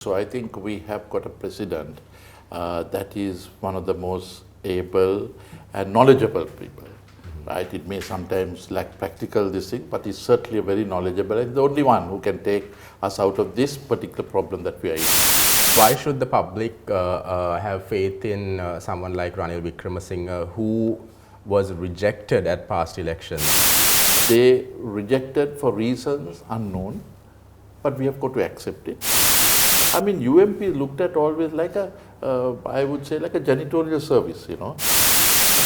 So I think we have got a president that is one of the most able and knowledgeable people, right? It may sometimes lack practical this thing, but he's certainly very knowledgeable and the only one who can take us out of this particular problem that we are in. Why should the public have faith in someone like Ranil Wickremesinghe, who was rejected at past elections? They rejected for reasons unknown, but we have got to accept it. I mean, UMP is looked at always like a, I would say like a janitorial service, you know.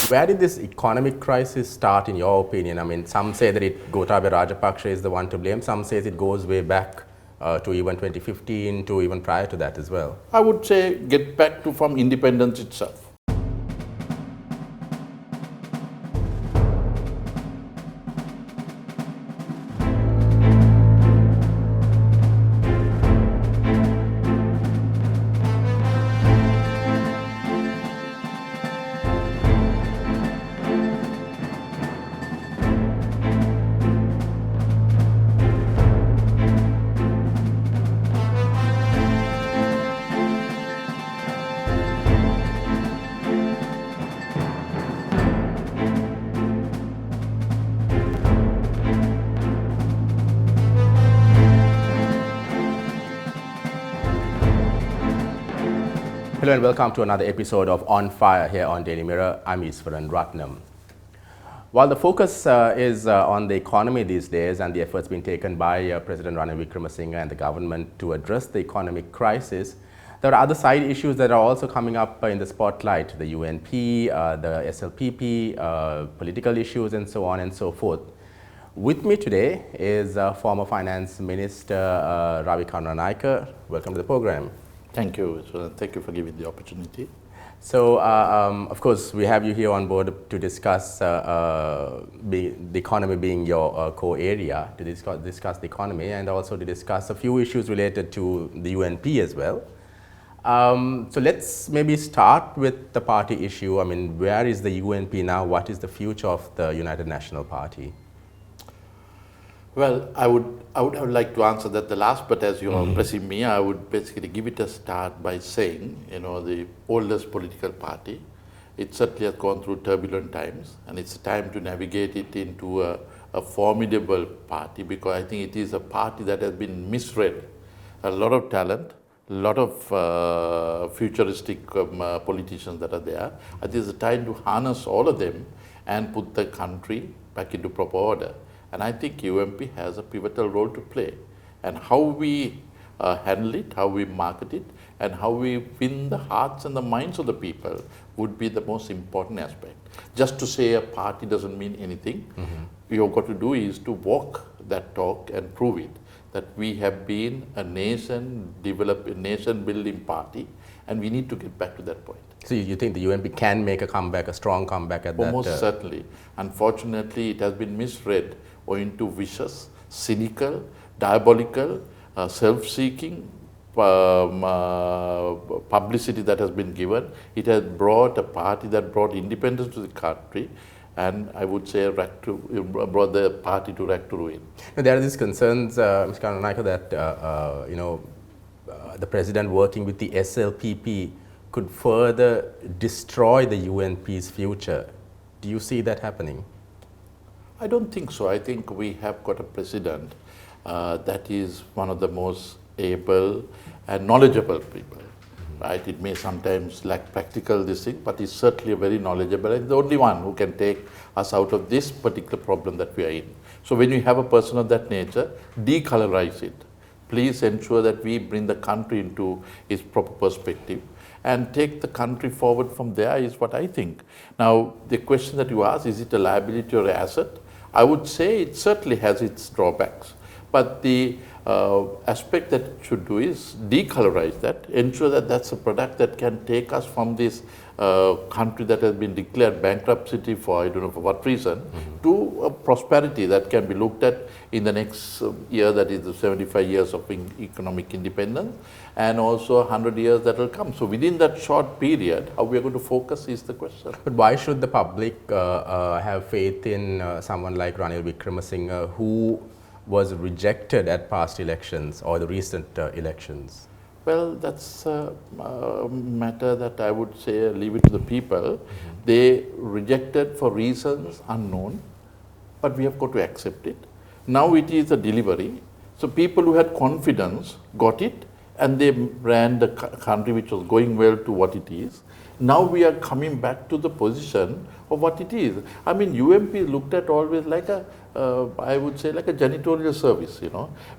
Where did this economic crisis start in your opinion? I mean, some say that Gotabaya Rajapaksa is the one to blame, some say it goes way back to even 2015, to even prior to that as well. I would say get back to from independence itself. Hello and welcome to another episode of On Fire here on Daily Mirror. I'm Easwaran Rutnam. While the focus is on the economy these days and the efforts being taken by President Ranil Wickremesinghe and the government to address the economic crisis, there are other side issues that are also coming up in the spotlight: the UNP, the SLPP, political issues and so on and so forth. With me today is former Finance Minister Ravi Karunanayake. Welcome to the program. Thank you. Thank you for giving the opportunity. So, of course, we have you here on board to discuss the economy being your core area, to discuss the economy and also to discuss a few issues related to the UNP as well. So let's maybe start with the party issue. I mean, where is the UNP now? What is the future of the United National Party? Well, I would have liked to answer that the last, but as you are pressing me, I would basically give it a start by saying, you know, the oldest political party, it certainly has gone through turbulent times, and it's time to navigate it into a formidable party, because I think it is a party that has been misread. A lot of talent, a lot of futuristic politicians that are there. I think it's a time to harness all of them and put the country back into proper order. And I think UMP has a pivotal role to play. And how we handle it, how we market it, and how we win the hearts and the minds of the people would be the most important aspect. Just to say a party doesn't mean anything. You've got to do is to walk that talk and prove it, that we have been a nation-building party, and we need to get back to that point. So you think the UNP can make a comeback, a strong comeback at that? Most certainly. Unfortunately, it has been misread owing to vicious, cynical, diabolical, self-seeking publicity that has been given. It has brought a party that brought independence to the country, and I would say brought the party to rack to ruin. Now, there are these concerns, Mr. Karunanayake, that the president working with the SLPP could further destroy the UNP's future. Do you see that happening? I don't think so. I think we have got a president that is one of the most able and knowledgeable people, right? It may sometimes lack practical this thing, but he's certainly very knowledgeable and the only one who can take us out of this particular problem that we are in. So when you have a person of that nature, decolorize it. Please ensure that we bring the country into its proper perspective and take the country forward from there is what I think. Now, the question that you asked, is it a liability or an asset? I would say it certainly has its drawbacks, but the aspect that it should do is decolorize that, ensure that that's a product that can take us from this country that has been declared bankruptcy for, I don't know for what reason, to a prosperity that can be looked at in the next year, that is the 75 years of economic independence, and also 100 years that will come. So within that short period, how we are going to focus is the question. But why should the public have faith in someone like Ranil Wickremesinghe, who was rejected at past elections or the recent elections? Well, that's a matter that I would say leave it to the people. They rejected for reasons unknown, but we have got to accept it. Now it is a delivery. So people who had confidence got it, and they ran the country which was going well to what it is. Now we are coming back to the position of what it is. I mean, UMP is looked at always like a, I would say like a janitorial service,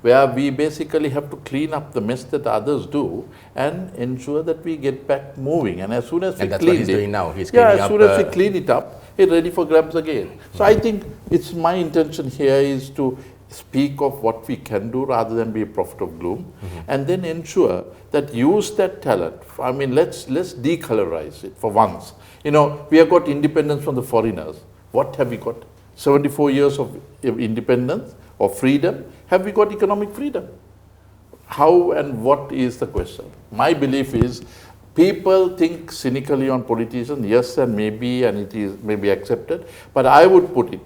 where we basically have to clean up the mess that others do and ensure that we get back moving. And as soon as we that's clean what he's it, doing now. He's cleaning as soon as we clean it up, it's ready for grabs again. So I think it's my intention here is to speak of what we can do rather than be a prophet of gloom, and then ensure that use that talent. I mean, let's decolorize it for once. We have got independence from the foreigners. What have we got? 74 years of independence or freedom. Have we got economic freedom? How and what is the question? My belief is people think cynically on politicians, yes, and it is maybe accepted, but I would put it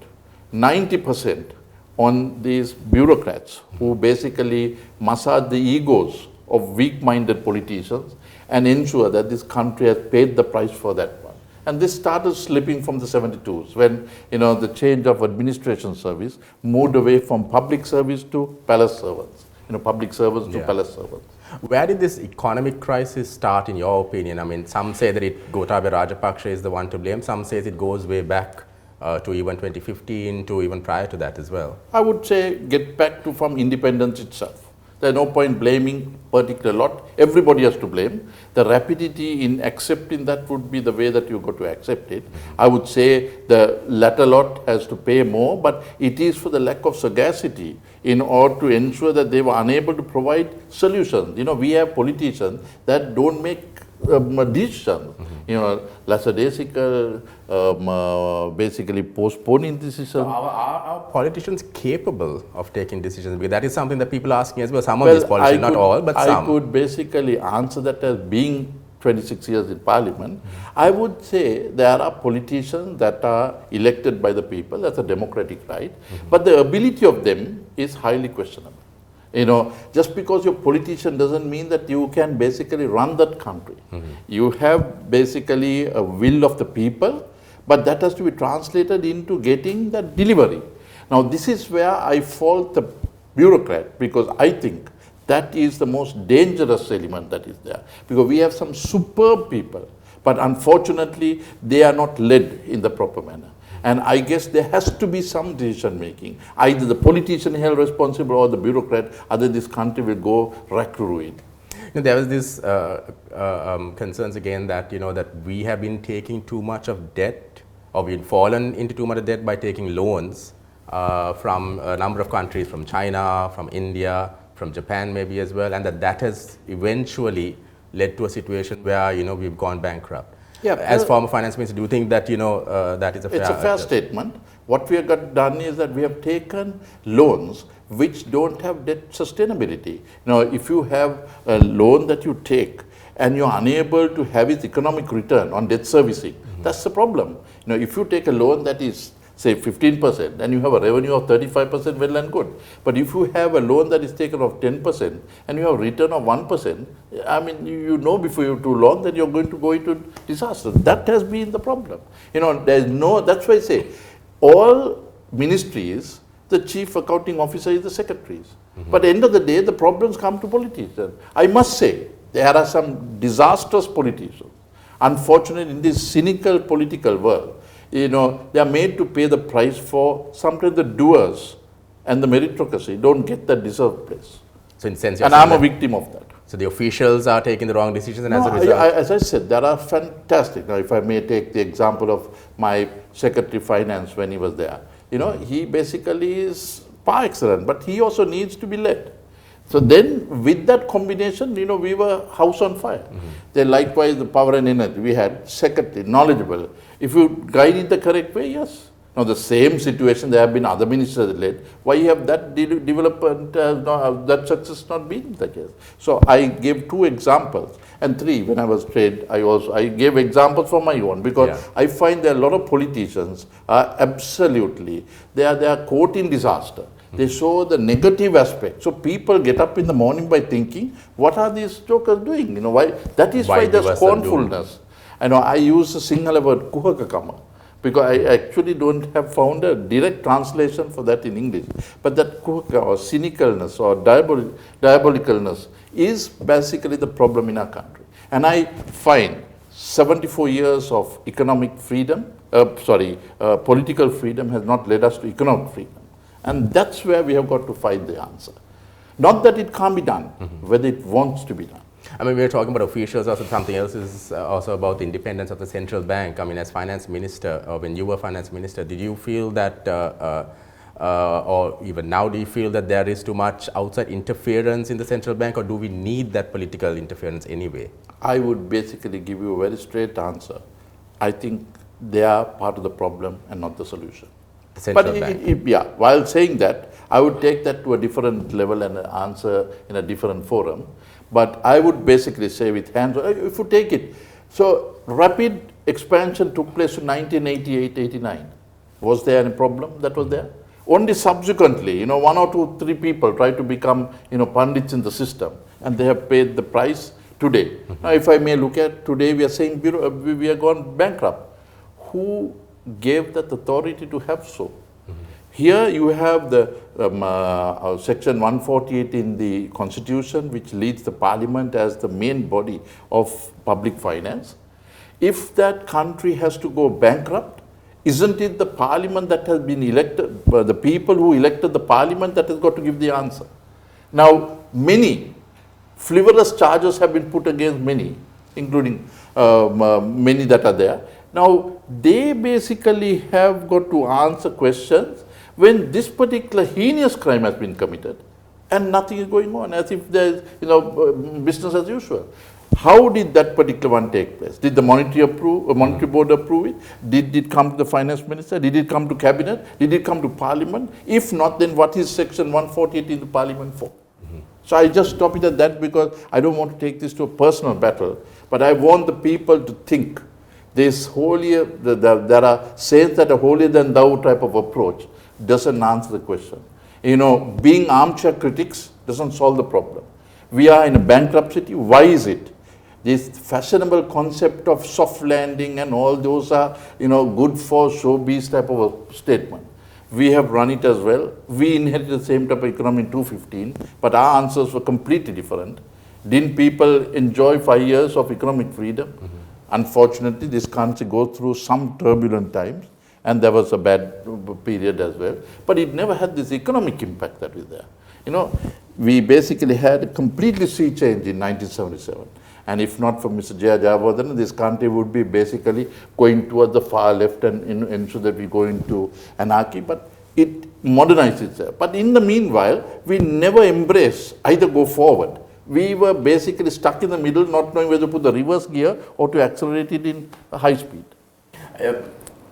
90% on these bureaucrats who basically massage the egos of weak-minded politicians and ensure that this country has paid the price for that one. And this started slipping from the 72s when the change of administration service moved away from public service to palace servants, public servants to palace servants. Where did this economic crisis start in your opinion? I mean, some say that Gotabaya Rajapaksa is the one to blame, some say it goes way back to even 2015, to even prior to that as well. I would say get back to from independence itself. There's no point blaming particular lot. Everybody has to blame. The rapidity in accepting that would be the way that you got to accept it. I would say the latter lot has to pay more, but it is for the lack of sagacity in order to ensure that they were unable to provide solutions. We have politicians that don't make decisions. Lackadaisical, basically postponing decisions. So are politicians capable of taking decisions? Because that is something that people are asking as well. Some of these politicians, not all, but some. I could basically answer that as being 26 years in parliament. I would say there are politicians that are elected by the people. That's a democratic right. But the ability of them is highly questionable. Just because you're a politician doesn't mean that you can basically run that country. You have basically a will of the people, but that has to be translated into getting the delivery. Now, this is where I fault the bureaucrat, because I think that is the most dangerous element that is there. Because we have some superb people, but unfortunately, they are not led in the proper manner. And I guess there has to be some decision making. Either the politician held responsible or the bureaucrat, otherwise this country will go rack to ruin. There was this concerns again that that we have been taking too much of debt, or we've fallen into too much of debt by taking loans from a number of countries, from China, from India, from Japan maybe as well, and that has eventually led to a situation where we've gone bankrupt. Yeah, as former finance minister, do you think that that is a fair? It's a fair statement. What we have done is that we have taken loans which don't have debt sustainability. If you have a loan that you take and you're unable to have its economic return on debt servicing, that's the problem. If you take a loan that is say 15% and you have a revenue of 35%, well and good. But if you have a loan that is taken of 10% and you have a return of 1%, I mean, before you're too long that you're going to go into disaster. That has been the problem. That's why I say, all ministries, the chief accounting officer is the secretaries. But at the end of the day, the problems come to politicians. I must say, there are some disastrous politicians. Unfortunately, in this cynical political world, they are made to pay the price for sometimes the doers and the meritocracy don't get that deserved place. So in sense, and I'm a victim of that. So the officials are taking the wrong decisions, and as a result, as I said, there are fantastic. Now, if I may take the example of my Secretary of Finance when he was there, he basically is par excellence, but he also needs to be led. So then, with that combination, we were house on fire. Then likewise, the power and energy, we had secretary, knowledgeable. If you guide it the correct way, yes. Now, the same situation, there have been other ministers led. Why have that development, that success not been the case? So, I gave 2 examples. And 3, when I was trained, I gave examples from my own, because I find there are a lot of politicians are absolutely, they are caught in disaster. They show the negative aspect. So people get up in the morning by thinking, what are these jokers doing? Why? That is why there's scornfulness. I use the Sinhala word kuhakakama, because I actually don't have found a direct translation for that in English. But that kuhaka or cynicalness or diabolicalness is basically the problem in our country. And I find 74 years of economic freedom, political freedom has not led us to economic freedom. And that's where we have got to find the answer. Not that it can't be done, whether it wants to be done. I mean, we're talking about officials, also something else is also about the independence of the central bank. I mean, as finance minister, or when you were finance minister, did you feel that, or even now, do you feel that there is too much outside interference in the central bank, or do we need that political interference anyway? I would basically give you a very straight answer. I think they are part of the problem and not the solution. The central bank. While saying that, I would take that to a different level and answer in a different forum. But I would basically say with hands, if you take it, so rapid expansion took place in 1988-89. Was there any problem that was there? Only subsequently, 1 or 2, 3 people tried to become, pundits in the system, and they have paid the price today. Now, if I may look at today, we are saying we are gone bankrupt. Who gave that authority to have so? Here you have the section 148 in the constitution, which leads the parliament as the main body of public finance. If that country has to go bankrupt, isn't it the parliament that has been elected, the people who elected the parliament that has got to give the answer? Now, many frivolous charges have been put against many, including many that are there. Now, they basically have got to answer questions when this particular heinous crime has been committed and nothing is going on, as if there is, business as usual. How did that particular one take place? Did the monetary board approve it? Did it come to the finance minister? Did it come to cabinet? Did it come to parliament? If not, then what is section 148 in the parliament for? So I just stop it at that, because I don't want to take this to a personal battle, but I want the people to think. This holier, there are sayings that a holier than thou type of approach doesn't answer the question. Being armchair critics doesn't solve the problem. We are in a bankruptcy. Why is it? This fashionable concept of soft landing and all those are, good for showbiz type of a statement. We have run it as well. We inherited the same type of economy in 2015, but our answers were completely different. Didn't people enjoy 5 years of economic freedom? Unfortunately, this country goes through some turbulent times, and there was a bad period as well. But it never had this economic impact that was there. We basically had a completely sea change in 1977. And if not for Mr. Jaya Jayawardena, this country would be basically going towards the far left and ensure that we go into anarchy. But it modernized itself. But in the meanwhile, we never embrace either go forward. We were basically stuck in the middle, not knowing whether to put the reverse gear or to accelerate it in high speed.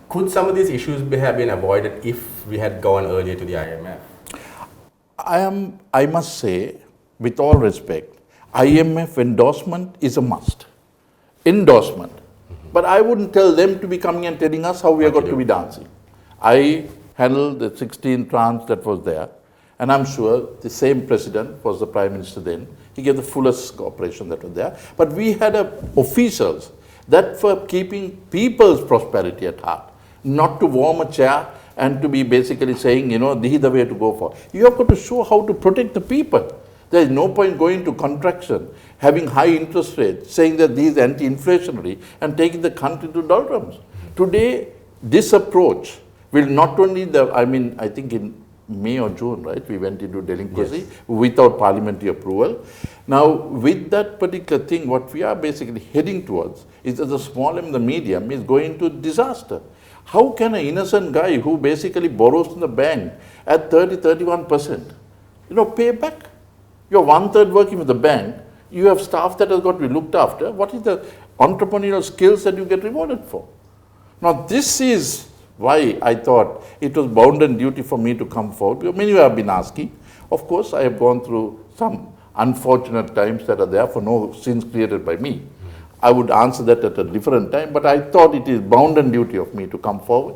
Could some of these issues have been avoided if we had gone earlier to the IMF? I must say, with all respect, IMF endorsement is a must. Endorsement. But I wouldn't tell them to be coming and telling us how we are going to be dancing. I handled the 16th tranche that was there, and I'm sure the same president was the prime minister then. He gave the fullest cooperation that was there. But we had officials that were keeping people's prosperity at heart, not to warm a chair and to be basically saying, this is the way to go for. You have got to show how to protect the people. There is no point going to contraction, having high interest rates, saying that this is anti-inflationary and taking the country to doldrums. Today, this approach will not only, I think in May or June, right, we went into delinquency without parliamentary approval. Now, with that particular thing, what we are basically heading towards is that the small and the medium is going to disaster. How can an innocent guy who basically borrows from the bank at 30-31%, pay back? You're 1/3 working with the bank, you have staff that has got to be looked after. What is the entrepreneurial skills that you get rewarded for? Now, this is why I thought it was bound and duty for me to come forward. Because many have been asking. Of course, I have gone through some unfortunate times that are there for no sins created by me. I would answer that at a different time, but I thought it is bound and duty of me to come forward.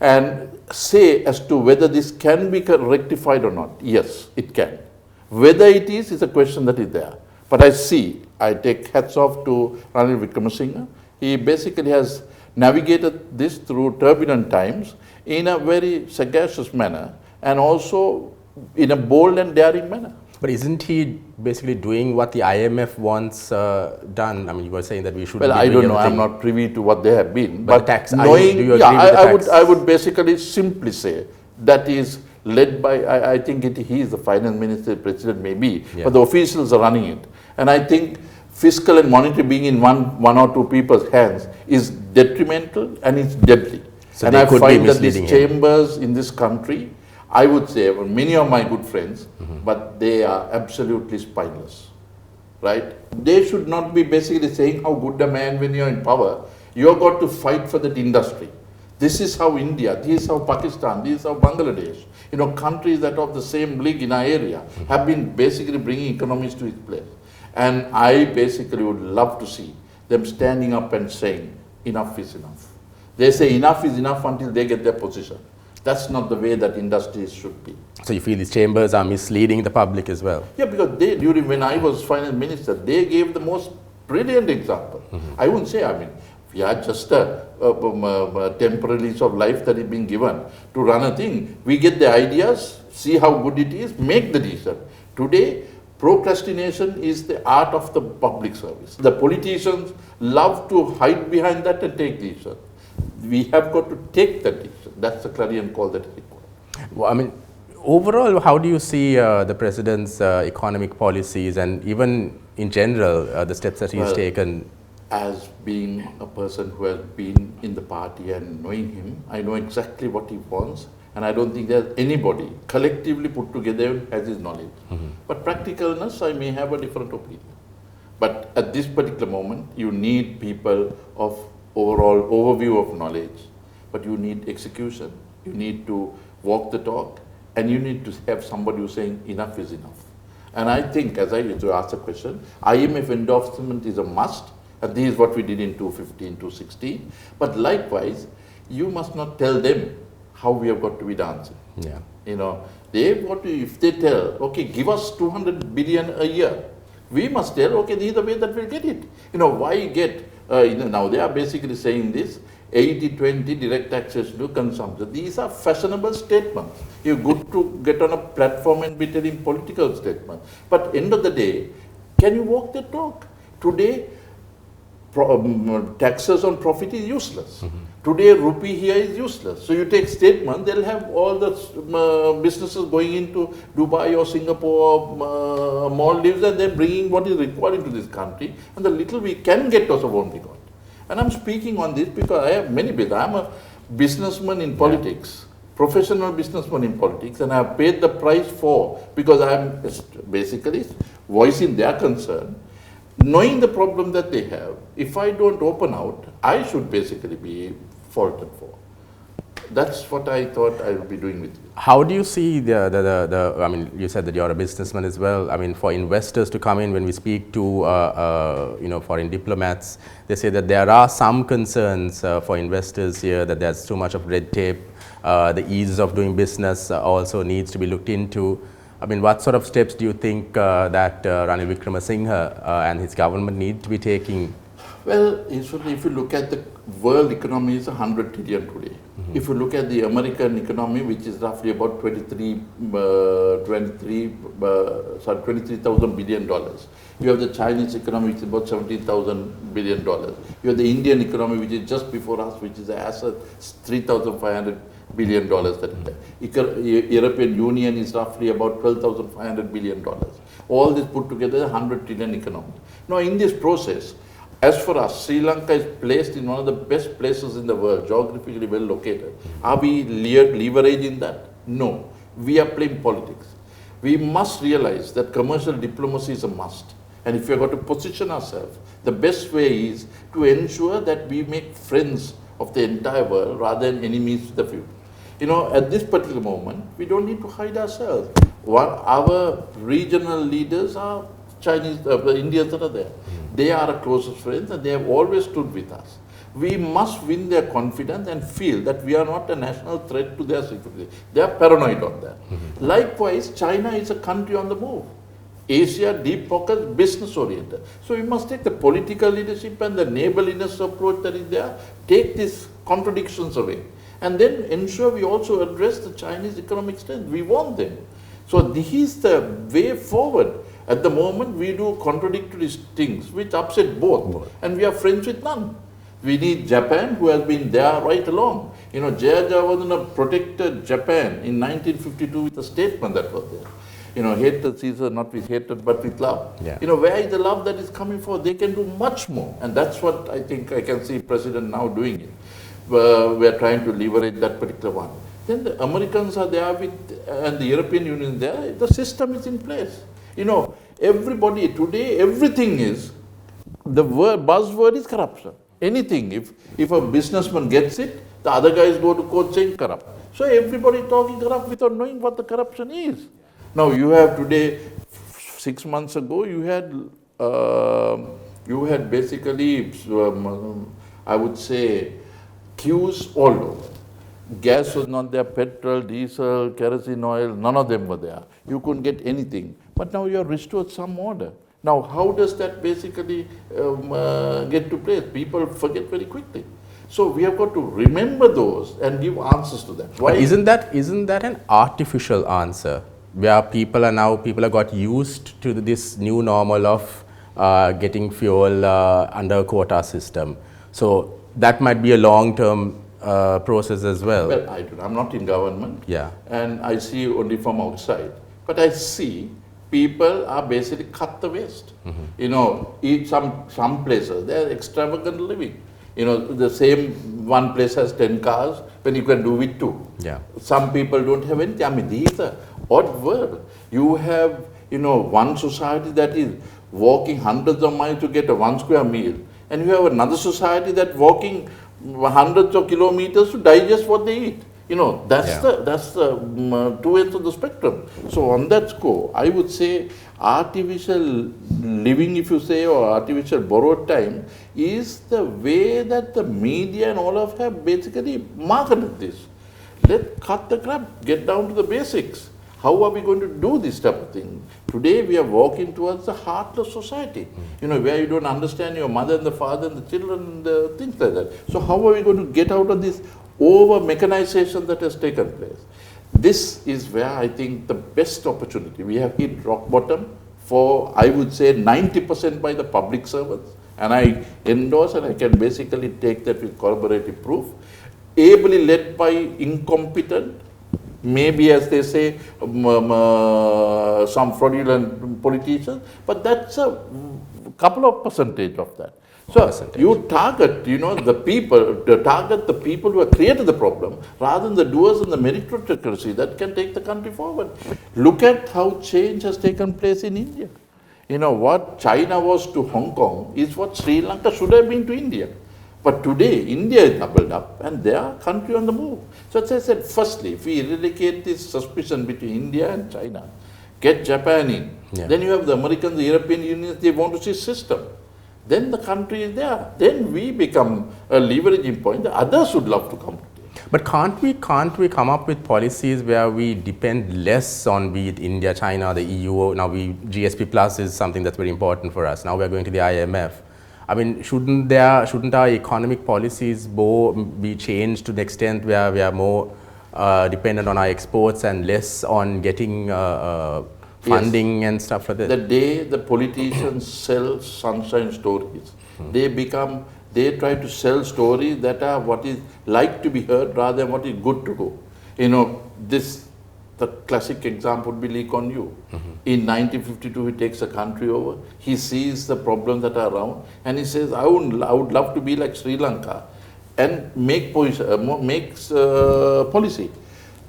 and say as to whether this can be rectified or not. Yes, it can. Whether it is a question that is there. But I take hats off to Ranil Wickremesinghe. He basically has navigated this through turbulent times in a very sagacious manner and also in a bold and daring manner. But isn't he basically doing what the IMF wants done? I mean, you were saying that we should. Well, I don't know. I'm not privy to what they have been. But the tax, knowing, do you agree with the tax? I would basically simply say that is led by, I think he is the finance minister, president maybe, but the officials are running it. And I think fiscal and monetary being in one or two people's hands is detrimental and it's deadly. So and I find that these chambers in this country, I would say, many of my good friends, but they are absolutely spineless, right? They should not be basically saying how good a man when you're in power. You've got to fight for that industry. This is how India, this is how Pakistan, this is how Bangladesh, countries that are of the same league in our area have been basically bringing economies to its place. And I basically would love to see them standing up and saying, enough is enough. They say enough is enough until they get their position. That's not the way that industries should be. So you feel these chambers are misleading the public as well? Yeah, because during when I was finance minister, they gave the most brilliant example. I won't say, we are just a temporary lease of life that is being given to run a thing. We get the ideas, see how good it is, make the decision. Today, procrastination is the art of the public service. The politicians love to hide behind that and take decisions. We have got to take that decision. That's the clarion call that is required. Well, overall, how do you see the president's economic policies and even in general the steps that he's taken? As being a person who has been in the party and knowing him, I know exactly what he wants, and I don't think there's anybody collectively put together has his knowledge. But practicalness, I may have a different opinion. But at this particular moment, you need people of overall overview of knowledge, but you need execution. You need to walk the talk, and you need to have somebody who's saying enough is enough. And I think, as I used to ask the question, IMF endorsement is a must, and this is what we did in 2015, 2016. But likewise, you must not tell them how we have got to be dancing. Yeah. They've got to, if they tell, okay, give us 200 billion a year, we must tell, okay, this is the way that we'll get it. Why get, now they are basically saying this, 80-20 direct access to consumption. These are fashionable statements. You're good to get on a platform and be telling political statements. But end of the day, can you walk the talk? Today, taxes on profit is useless. Today, rupee here is useless. So you take statement, they'll have all the businesses going into Dubai or Singapore or Maldives, and they're bringing what is required into this country, and the little we can get also won't be got. And I'm speaking on this because I have many business. I'm a businessman in politics, professional businessman in politics, and I have paid the price because I'm basically voicing their concern. Knowing the problem that they have, if I don't open out, I should basically be faulted for. That's what I thought I would be doing with you. How do you see you said that you're a businessman as well. For investors to come in, when we speak to, foreign diplomats, they say that there are some concerns for investors here, that there's too much of red tape, the ease of doing business also needs to be looked into. What sort of steps do you think that Ranil Wickremesinghe and his government need to be taking? Well, if you look at the world economy, is 100 trillion today. If you look at the American economy, which is roughly about $23,000 billion. You have the Chinese economy, which is about $17,000 billion. You have the Indian economy, which is just before us, which is $3,500 billion. The European Union is roughly about $12,500 billion. All this put together, 100 trillion economy. Now, in this process, as for us, Sri Lanka is placed in one of the best places in the world, geographically well located. Are we leveraging that? No. We are playing politics. We must realize that commercial diplomacy is a must. And if we are going to position ourselves, the best way is to ensure that we make friends of the entire world rather than enemies of the few. At this particular moment, we don't need to hide ourselves. Our regional leaders are Chinese, the Indians that are there. They are our closest friends and they have always stood with us. we must win their confidence and feel that we are not a national threat to their security. They are paranoid on that. Likewise, China is a country on the move. Asia, deep pockets, business oriented. So we must take the political leadership and the neighborliness approach that is there, take these contradictions away, and then ensure we also address the Chinese economic strength. We want them. So this is the way forward. At the moment, we do contradictory things which upset both, and we are friends with none. We need Japan, who has been there right along. You know, Jaya Jawadana protected Japan in 1952 with a statement that was there. You know, hatred Caesar, not with hatred, but with love. Yeah. You know, where is the love that is coming for? They can do much more. And that's what I think I can see President now doing it. We are trying to leverage that particular one. Then the Americans are there with, and the European Union is there. The system is in place. You know, everybody today, everything is, the buzzword is corruption. Anything, if a businessman gets it, the other guys go to court saying corrupt. So everybody talking corrupt without knowing what the corruption is. Now you have today, 6 months ago, you had basically, I would say, queues all over. Gas was not there, petrol, diesel, kerosene oil, none of them were there. You couldn't get anything. But now you have restored some order. Now how does that basically get to place? People forget very quickly. So we have got to remember those and give answers to them. Why? But isn't that an artificial answer? Where people have got used to this new normal of getting fuel under a quota system. So that might be a long-term process as well. Well, I'm not in government, Yeah. and I see only from outside. But I see people are basically cut the waste. You know, eat some places, they're extravagant living. You know, the same one place has 10 cars when you can do with 2. Yeah. Some people don't have anything. I mean, these are odd world. You have, you know, one society that is walking hundreds of miles to get a 1 square meal, and you have another society that walking hundreds of kilometers to digest what they eat. You know, that's the two ends of the spectrum. So on that score, I would say artificial living, if you say, or artificial borrowed time, is the way that the media and all of have basically marketed this. Let's cut the crap, get down to the basics. How are we going to do this type of thing? Today we are walking towards a heartless society, you know, where you don't understand your mother and the father and the children and things like that. So how are we going to get out of this over-mechanization that has taken place? This is where I think the best opportunity. We have hit rock bottom for, I would say, 90% by the public servants. And I endorse, and I can basically take that with corroborative proof. Ably led by incompetent, maybe as they say, some fraudulent politicians, but that's a couple of percentage of that. So you target, you know, the people, target the people who have created the problem, rather than the doers and the meritocracy that can take the country forward. Look at how change has taken place in India. You know, what China was to Hong Kong is what Sri Lanka should have been to India. But today, India is doubled up and they are country on the move. So as I said, firstly, if we eradicate this suspicion between India and China, get Japan in, then you have the Americans, the European Union, they want to see system. Then the country is there. Then we become a leveraging point. The others would love to come. But can't we come up with policies where we depend less on, be it India, China, the EU? Now GSP Plus is something that's very important for us. Now we're going to the IMF. I mean, shouldn't our economic policies be changed to the extent where we are more dependent on our exports and less on getting funding and stuff like that? The day the politicians sell sunshine stories, they try to sell stories that are what is like to be heard rather than what is good to go. You know, the classic example would be Lee Kuan Yew. In 1952, he takes a country over. He sees the problems that are around, and he says, I would love to be like Sri Lanka and make policy.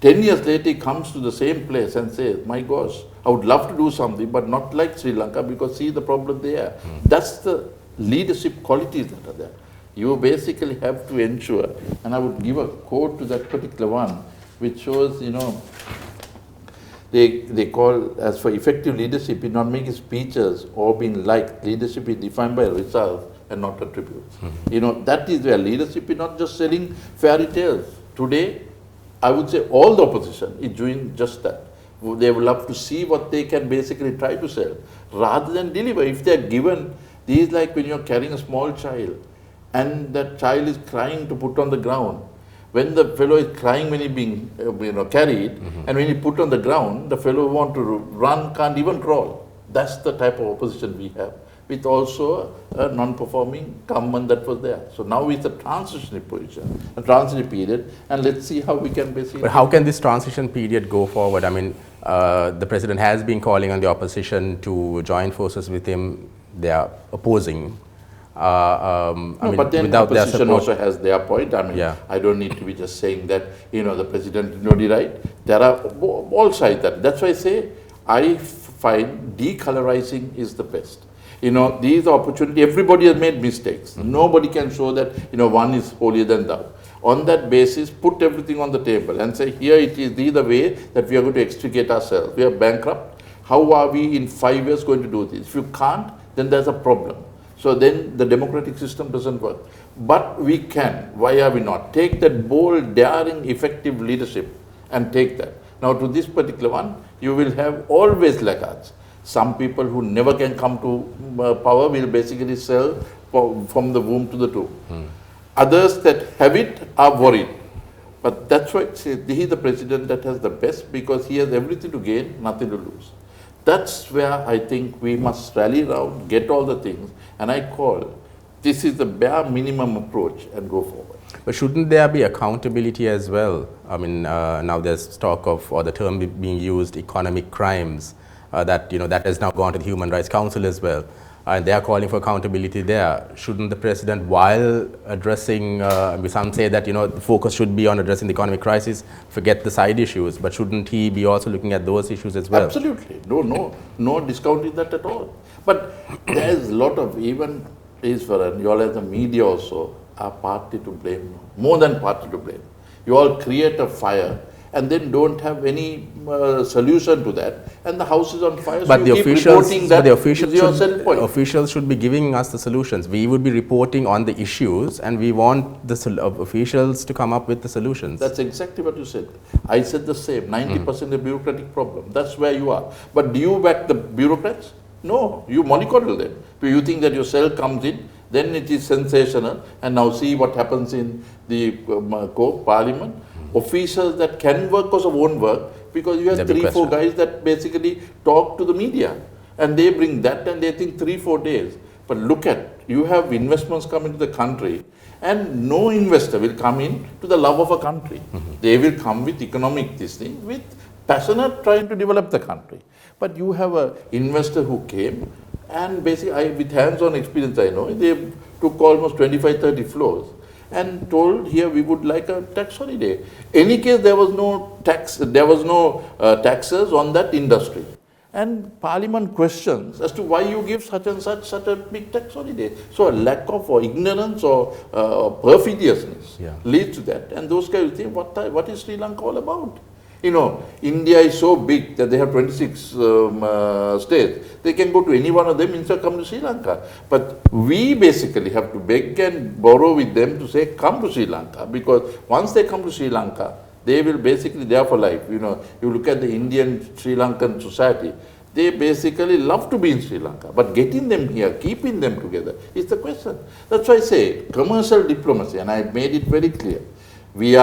10 years later, he comes to the same place and says, my gosh, I would love to do something, but not like Sri Lanka, because see the problem there. That's the leadership qualities that are there. You basically have to ensure, and I would give a quote to that particular one, which shows, you know, they call, as for effective leadership, is not making speeches or being liked. Leadership is defined by results, and not attributes. That is where leadership is not just selling fairy tales. Today, I would say all the opposition is doing just that. They would love to see what they can basically try to sell rather than deliver. If they are given, these like when you're carrying a small child and that child is crying to put on the ground. When the fellow is crying when he's being carried, and when he put on the ground, the fellow who want to run can't even crawl. That's the type of opposition we have, with also a non-performing government that was there. So now it's a transitionary position, a transitionary period, and let's see how we can basically... But how can this transition period go forward? I mean, the president has been calling on the opposition to join forces with him. They are opposing. But then the opposition also has their point. I don't need to be just saying that, the president did not right. There are all sides. That's why I say, I find decolorizing is the best. These are opportunities. Everybody has made mistakes. Nobody can show that, one is holier than thou. On that basis, put everything on the table and say, here it is, this is the way that we are going to extricate ourselves. We are bankrupt. How are we in 5 years going to do this? If you can't, then there's a problem. So then the democratic system doesn't work. But we can. Why are we not? Take that bold, daring, effective leadership and take that. Now to this particular one, you will have always laggards. Some people who never can come to power will basically sell from the womb to the tomb. Others that have it are worried. But that's why he is the president that has the best, because he has everything to gain, nothing to lose. That's where I think we must rally around, get all the things, and I call this is the bare minimum approach and go forward. But shouldn't there be accountability as well? I mean, now there's talk of, or the term being used, economic crimes, that has now gone to the Human Rights Council as well. And they are calling for accountability there. Shouldn't the president, while addressing, some say that the focus should be on addressing the economic crisis, forget the side issues, but shouldn't he be also looking at those issues as well? Absolutely. No discounting that at all. But there's a lot of, even Easwaran, you all as the media also are partly to blame, more than partly to blame. You all create a fire and then don't have any solution to that, and the house is on fire. But so the officials, officials should be giving us the solutions. We would be reporting on the issues, and we want the officials to come up with the solutions. That's exactly what you said. I said the same. 90% the bureaucratic problem. That's where you are. But do you back the bureaucrats? No, you mollycoddle them. You think that your cell comes in, then it is sensational, and now see what happens in the parliament. Officials that can work also won't work, because you have 3-4 guys that basically talk to the media, and they bring that and they think 3-4 days. But look at, you have investments come into the country, and no investor will come in to the love of a country. They will come with economic this thing, with passionate trying to develop the country. But you have an investor who came, and basically, with hands-on experience I know, they took almost 25-30 floors and told, here we would like a tax holiday. Any case, there was no taxes on that industry. And Parliament questions as to why you give such and such a big tax holiday. So a lack of ignorance or perfidiousness leads to that. And those guys think, what is Sri Lanka all about? India is so big that they have 26 states. They can go to any one of them instead of come to Sri Lanka. But we basically have to beg and borrow with them to say, come to Sri Lanka. Because once they come to Sri Lanka, they will basically there for life. You look at the Indian Sri Lankan society, they basically love to be in Sri Lanka. But getting them here, keeping them together is the question. That's why I say commercial diplomacy, and I made it very clear. We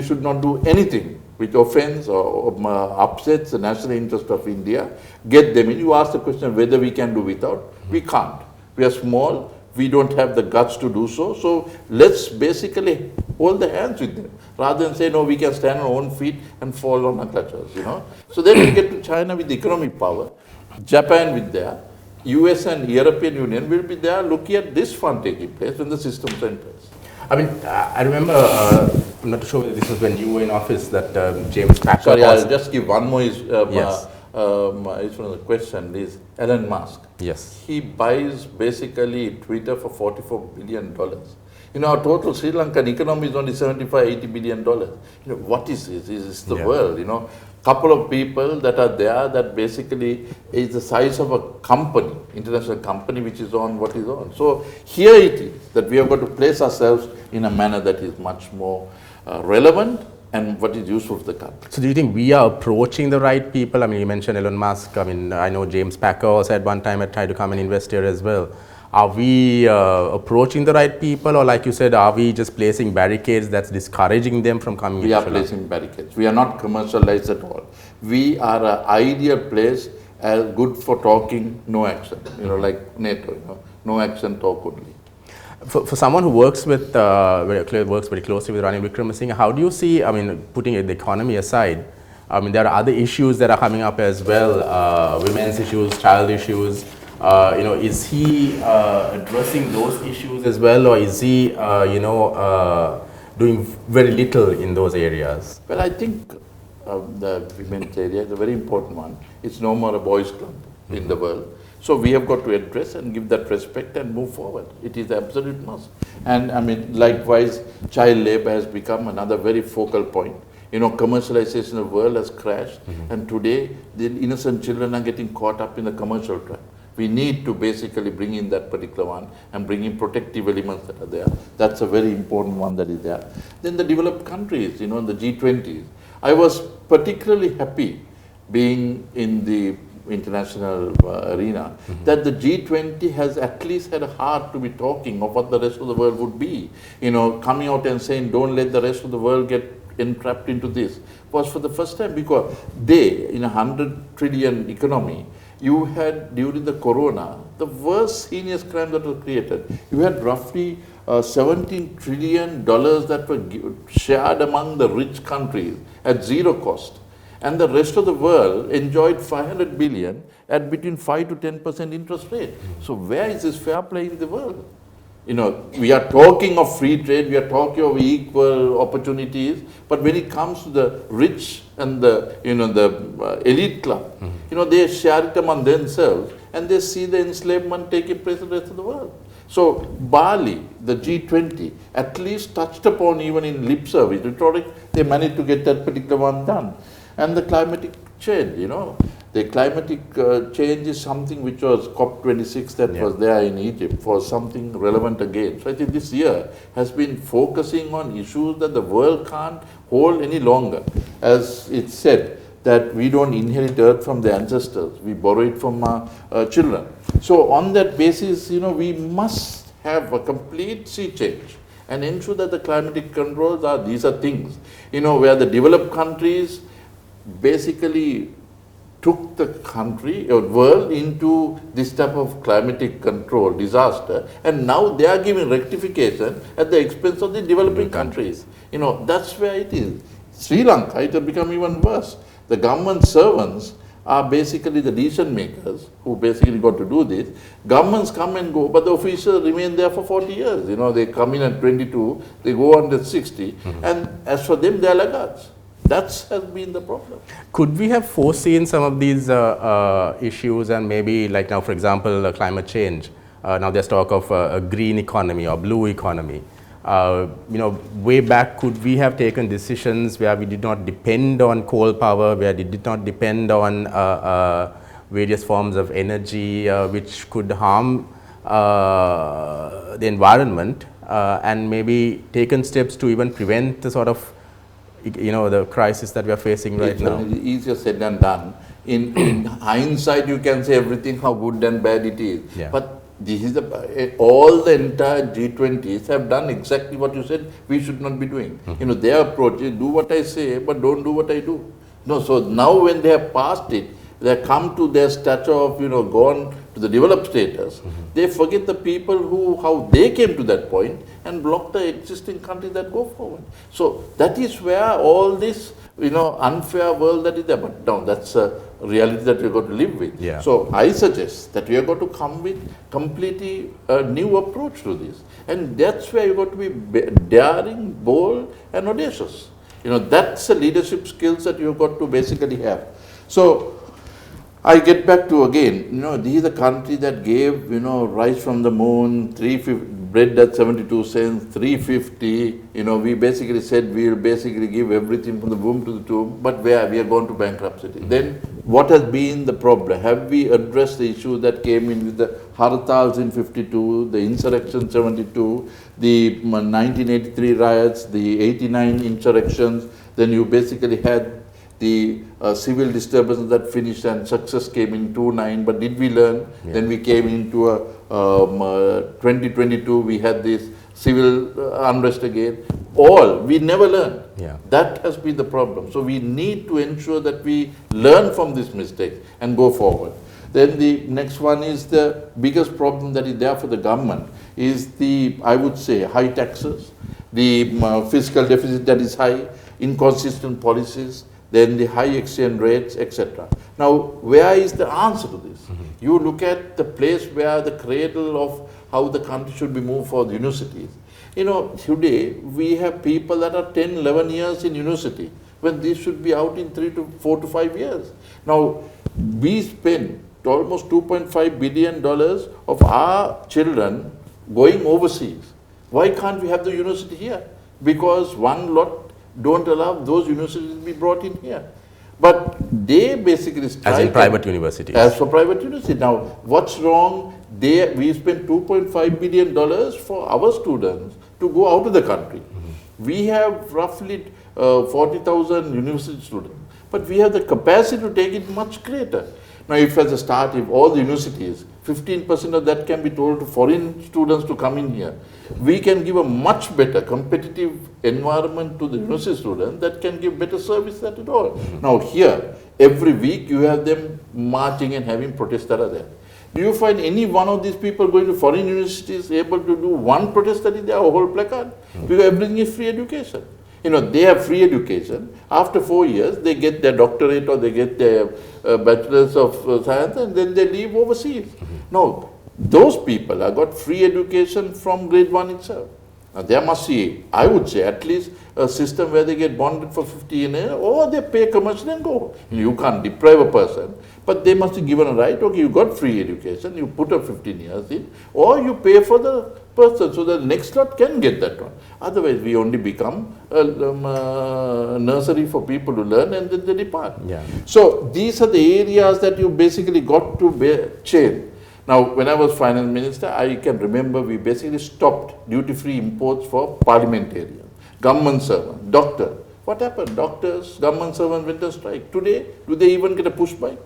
should not do anything which offends or upsets the national interest of India. Get them in. You ask the question whether we can do without. We can't. We are small. We don't have the guts to do so. So let's basically hold the hands with them, rather than say, no, we can stand on our own feet and fall on our clutches, So then we get to China with economic power, Japan with their, US and European Union will be there looking at this fund taking place when the system enters. I mean, I remember, I'm not sure whether this was when you were in office, that James Packer... Sorry, I'll just give one more the question is Elon Musk. Yes. He buys basically Twitter for $44 billion. Our total Sri Lankan economy is only $75-80 billion. What is this? Is this the world? couple of people that are there that basically is the size of a company, international company, which is on what is on. So here it is that we have got to place ourselves in a manner that is much more relevant and what is useful for the country. So do you think we are approaching the right people? I mean, you mentioned Elon Musk. I mean, I know James Packer also at one time had tried to come and invest here as well. Are we approaching the right people, or like you said, are we just placing barricades that's discouraging them from coming? We are placing barricades. We are not commercialized at all. We are an ideal place, good for talking, no action. Like NATO. No action, talk only. For someone who works with works very closely with Ranil Wickremesinghe, how do you see? I mean, putting the economy aside, I mean, there are other issues that are coming up as well, women's issues, child issues. Is he addressing those issues as well, or is he, doing very little in those areas? Well, I think the women's area is a very important one. It's no more a boys' club in the world. So we have got to address and give that respect and move forward. It is absolute must. And I mean, likewise, child labor has become another very focal point. Commercialization of the world has crashed, and today the innocent children are getting caught up in the commercial trap. We need to basically bring in that particular one and bring in protective elements that are there. That's a very important one that is there. Then the developed countries, the G20s. I was particularly happy being in the international arena that the G20 has at least had a heart to be talking of what the rest of the world would be. Coming out and saying, don't let the rest of the world get entrapped into this, was for the first time, because they, in a 100 trillion economy, you had, during the corona, the worst heinous crime that was created. You had roughly $17 trillion that were shared among the rich countries at zero cost. And the rest of the world enjoyed 500 billion at between 5 to 10% interest rate. So where is this fair play in the world? We are talking of free trade, we are talking of equal opportunities, but when it comes to the rich and the elite club, they share it among themselves and they see the enslavement taking place in the rest of the world. So Bali, the G20, at least touched upon, even in lip service, rhetoric, they managed to get that particular one done. And the climatic change, the climatic change is something which was COP26 that was there in Egypt for something relevant again. So I think this year has been focusing on issues that the world can't hold any longer. As it said, that we don't inherit earth from the ancestors, we borrow it from our children. So on that basis, we must have a complete sea change and ensure that the climatic controls are, these are things, where the developed countries basically took the country or world into this type of climatic control disaster, and now they are giving rectification at the expense of the developing countries. That's where it is. Sri Lanka, it has become even worse. The government servants are basically the decision makers who basically got to do this. Governments come and go, but the officials remain there for 40 years. They come in at 22, they go on at 60, and as for them, they are laggards. That has been the problem. Could we have foreseen some of these issues, and maybe like now, for example, climate change? Now there's talk of a green economy or blue economy. Way back, could we have taken decisions where we did not depend on coal power, where we did not depend on various forms of energy which could harm the environment, and maybe taken steps to even prevent the sort of the crisis that we are facing right now? It's easier said than done. In hindsight, you can say everything, how good and bad it is. Yeah. But this is all the entire G20s have done exactly what you said we should not be doing. Their approach is do what I say, but don't do what I do. So now when they have passed it, they have come to their stature of, gone to the developed status, they forget the people how they came to that point and block the existing countries that go forward. So that is where all this, unfair world that is there. But no, that's a reality that we've got to live with. Yeah. So I suggest that we have got to come with completely a new approach to this. And that's where you've got to be daring, bold, and audacious. That's the leadership skills that you've got to basically have. So I get back to again, this is a country that gave, rice from the moon, 350, bread at 72 cents, 350, we basically said we will basically give everything from the womb to the tomb, but where? We are going to bankruptcy. Then what has been the problem? Have we addressed the issue that came in with the Hartals in 52, the insurrection 72, the 1983 riots, the 89 insurrections, then you basically had the civil disturbances that finished and success came in 29, but did we learn? Yeah. Then we came into a 2022, we had this civil unrest again. We never learned. Yeah. That has been the problem. So we need to ensure that we learn from this mistake and go forward. Then the next one is the biggest problem that is there for the government is the, I would say, high taxes, the fiscal deficit that is high, inconsistent policies, then the high exchange rates, etc. Now, where is the answer to this? You look at the place where the cradle of how the country should be moved for the universities. Today we have people that are 10, 11 years in university when these should be out in 4 to 5 years. Now, we spend almost $2.5 billion of our children going overseas. Why can't we have the university here? Because one lot don't allow those universities to be brought in here. But they basically strike. As in private universities. As for private universities. Now, what's wrong? We spend $2.5 billion for our students to go out of the country. We have roughly 40,000 university students, but we have the capacity to take it much greater. Now, if as a start, if all the universities, 15% of that can be told to foreign students to come in here, we can give a much better competitive environment to the university students that can give better service than at all. Now here, every week you have them marching and having protests that are there. Do you find any one of these people going to foreign universities able to do one protest that is there, a whole placard? Because everything is free education. They have free education. After 4 years, they get their doctorate or they get their bachelor's of science and then they leave overseas. Now, those people have got free education from grade 1 itself. Now, there must be, I would say, at least a system where they get bonded for 15 years or they pay commercial and go. You can't deprive a person, but they must be given a right, okay, you got free education, you put up 15 years in, or you pay for the person so the next lot can get that one. Otherwise, we only become a nursery for people to learn and then they depart. Yeah. So, these are the areas that you basically got to change. Now, when I was finance minister, I can remember we basically stopped duty-free imports for parliamentarians, government servants, doctors. What happened? Doctors, government servants went on strike. Today, do they even get a push bike?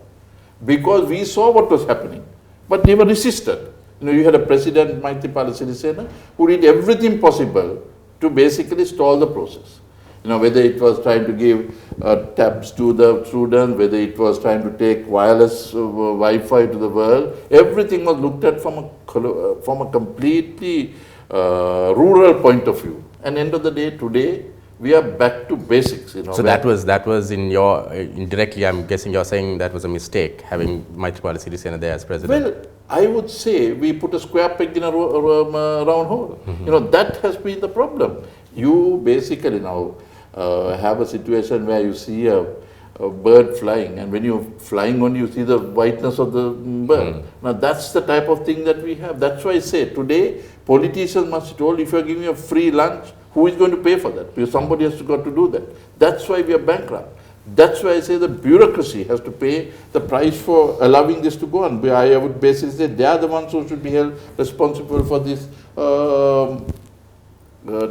Because we saw what was happening, but they were resisted. You had a president, Maithripala Sirisena, who did everything possible to basically stall the process. Whether it was trying to give tabs to the students, whether it was trying to take wireless Wi-Fi to the world, everything was looked at from a completely rural point of view. And end of the day, today, we are back to basics. So that was in your, indirectly I'm guessing you're saying that was a mistake, having Maithripala Sirisena there as president. Well, I would say we put a square peg in a round hole. That has been the problem. You basically now have a situation where you see a bird flying, and when you're flying on, you see the whiteness of the bird. Now that's the type of thing that we have. That's why I say today politicians must be told, if you're giving a free lunch, who is going to pay for that? Because somebody has got to do that. That's why we are bankrupt. That's why I say the bureaucracy has to pay the price for allowing this to go on. I would basically say they are the ones who should be held responsible for this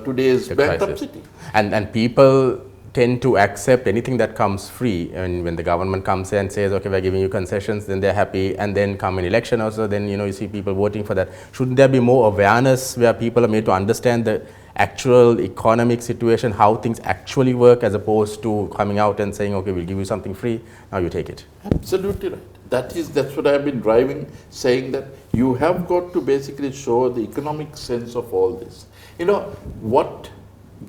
today's bankruptcy. And people tend to accept anything that comes free, and when the government comes in and says, okay, we're giving you concessions, then they're happy, and then come an election also, then you see people voting for that. Shouldn't there be more awareness where people are made to understand the actual economic situation, how things actually work, as opposed to coming out and saying, okay, we'll give you something free, now you take it? Absolutely right. That's what I've been driving, saying that you have got to basically show the economic sense of all this. What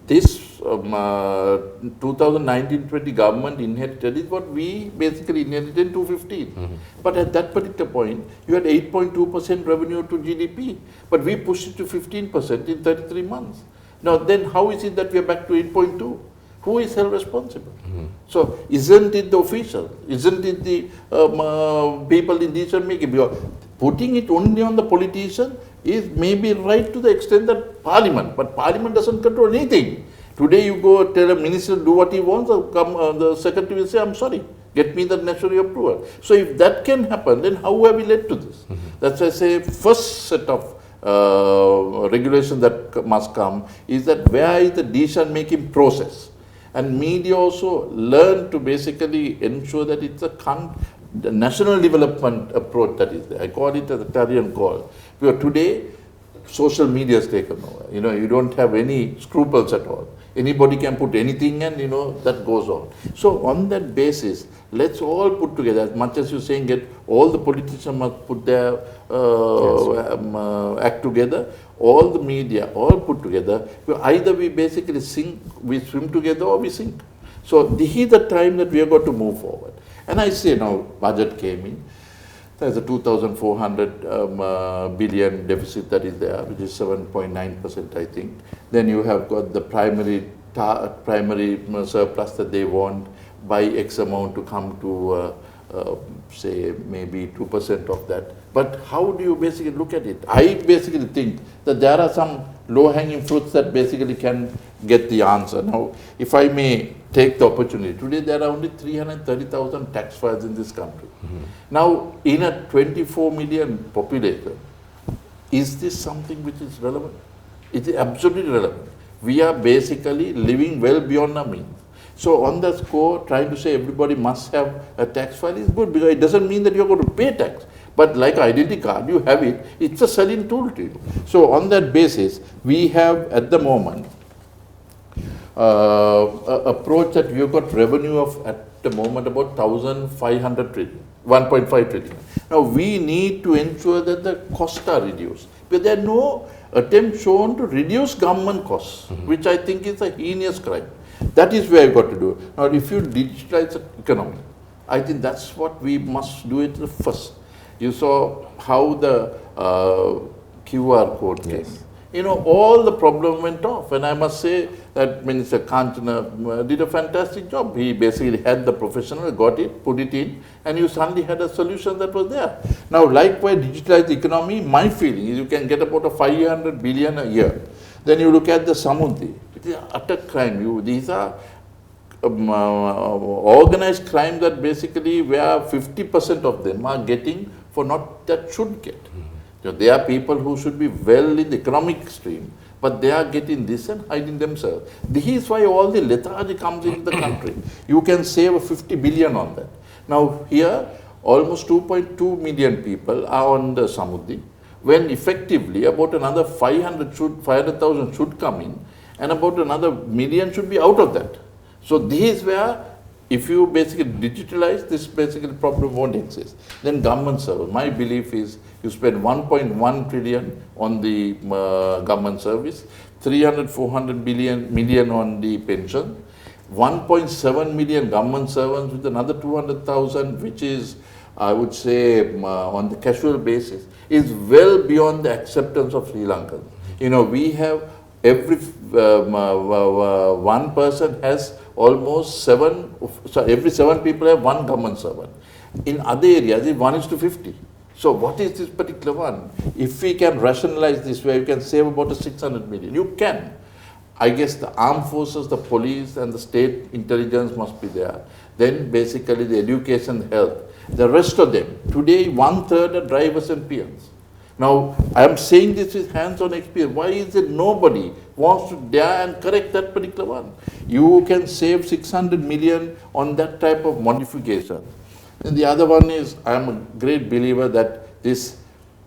this 2019-20 government inherited is what we basically inherited in 2015. But at that particular point, you had 8.2% revenue to GDP, but we pushed it to 15% in 33 months. Now then, how is it that we are back to 8.2? who is held responsible? So isn't it the official? Isn't it the people in decision making? Because putting it only on the politician is maybe right to the extent that Parliament, but Parliament doesn't control anything. Today you go tell a minister do what he wants, or come the secretary will say, I'm sorry, get me the necessary approval. So if that can happen, then how have we led to this? That's why I say first set of regulation that must come is that where is the decision making process? And media also learn to basically ensure that it's the national development approach that is there. I call it a Italian call. Because today, social media has taken over. You don't have any scruples at all. Anybody can put anything and, that goes on. So on that basis, let's all put together, as much as you're saying it, all the politicians must put their act together, all the media, all put together. Either we basically we swim together or we sink. So this is the time that we have got to move forward. And I say now, budget came in. There's a 2,400 billion deficit that is there, which is 7.9%, I think. Then you have got the primary surplus that they want by X amount to come to, say, maybe 2% of that. But how do you basically look at it? I basically think that there are some low-hanging fruits that basically can get the answer. Now, if I may take the opportunity, today there are only 330,000 tax files in this country. Now, in a 24 million population, is this something which is relevant? It is absolutely relevant. We are basically living well beyond our means. So on that score, trying to say everybody must have a tax file is good, because it doesn't mean that you're going to pay tax. But like identity card, you have it, it's a selling tool to you. So on that basis, we have at the moment approach that we've got revenue of at the moment about 1,500 trillion, 1.5 trillion. Now we need to ensure that the costs are reduced. But there are no attempts shown to reduce government costs, which I think is a heinous crime. That is where you've got to do it. Now if you digitalize the economy, I think that's what we must do it first. You saw how the QR code came. Yes. All the problem went off, and I must say that Minister Kanchana did a fantastic job. He basically had the professional, got it, put it in, and you suddenly had a solution that was there. Now, likewise, digitalized economy, my feeling is you can get about a 500 billion a year. Then you look at the Samudri. It is utter crime. These are organized crime that basically where 50% of them are getting for not that should get. There are people who should be well in the economic stream, but they are getting this and hiding themselves. This is why all the lethargy comes into the country. You can save 50 billion on that. Now here, almost 2.2 million people are on the Samudri, when effectively about another 500,000 should come in, and about another million should be out of that. So this is where, if you basically digitalize, this basically problem won't exist. Then government service. My belief is you spend 1.1 trillion on the government service, 400 million on the pension, 1.7 million government servants with another 200,000, which is, I would say, on the casual basis, is well beyond the acceptance of Sri Lanka. We have every one person has almost every 7 people have one government servant. In other areas, it's 1:50. So what is this particular one? If we can rationalize this way, we can save about 600 million. You can. I guess the armed forces, the police and the state intelligence must be there. Then basically the education, health. The rest of them, today 1/3 are drivers and peons. Now, I am saying this with hands-on experience. Why is it nobody wants to dare and correct that particular one? You can save 600 million on that type of modification. And the other one is, I am a great believer that this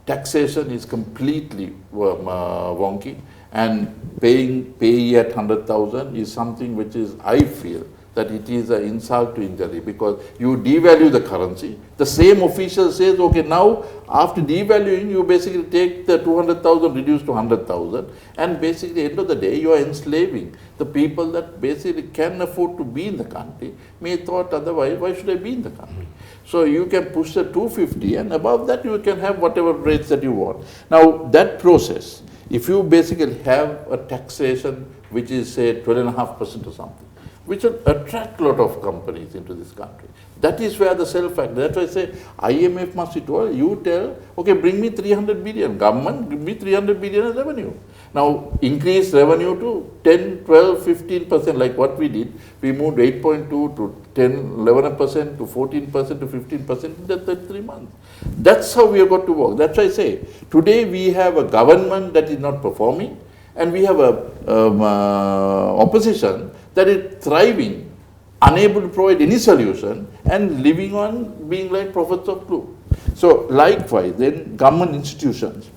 taxation is completely wonky, and payee at 100,000 is something which is, I feel, that it is an insult to injury, because you devalue the currency. The same official says, okay, now after devaluing, you basically take the 200,000 reduced to 100,000, and basically at the end of the day, you are enslaving the people that basically can afford to be in the country. May thought otherwise, why should I be in the country? So you can push the 250, and above that you can have whatever rates that you want. Now that process, if you basically have a taxation which is say 12.5% or something, which will attract a lot of companies into this country. That is where the self-factor, that's why I say IMF must be told, you tell, okay, bring me 300 billion, government, give me 300 billion as revenue. Now, increase revenue to 10, 12, 15%, like what we did. We moved 8.2 to 10, 11% to 14% to 15% in the 3 months. That's how we have got to work. That's why I say, today we have a government that is not performing, and we have a opposition that is thriving, unable to provide any solution, and living on being like prophets of gloom. So likewise, then government institutions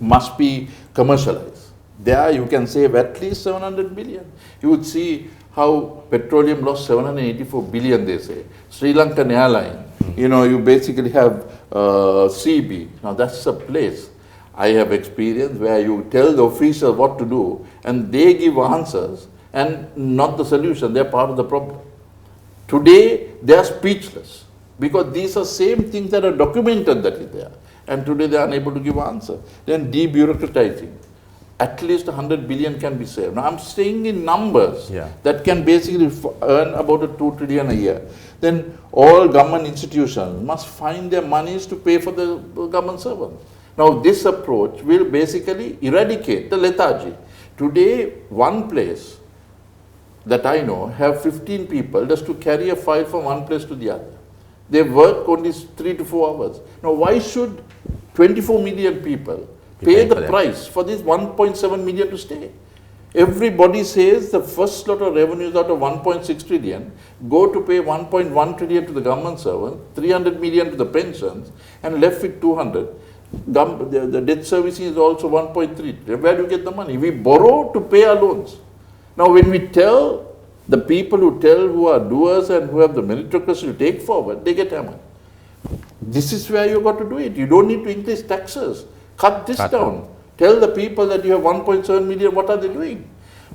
must be commercialized. There you can save at least 700 billion. You would see how petroleum lost 784 billion, they say. Sri Lankan airline, you basically have CB. Now that's a place I have experienced where you tell the officials what to do and they give answers and not the solution. They are part of the problem. Today they are speechless because these are same things that are documented that is there. And today they are unable to give answer. Then debureaucratizing. At least 100 billion can be saved. Now I'm saying in numbers that can basically earn about a 2 trillion a year. Then all government institutions must find their monies to pay for the government servants. Now this approach will basically eradicate the lethargy. Today one place that I know have 15 people just to carry a file from one place to the other. They work only 3 to 4 hours. Now why should 24 million people pay the price for this 1.7 million to stay? Everybody says the first lot of revenues out of 1.6 trillion go to pay 1.1 trillion to the government servants, 300 million to the pensions, and left with 200. The debt servicing is also 1.3 trillion. Where do you get the money? We borrow to pay our loans. Now when we tell the people who are doers and who have the meritocracy to take forward, they get hammered. This is where you got to do it. You don't need to increase taxes. Cut this down. Tell the people that you have 1.7 million, what are they doing?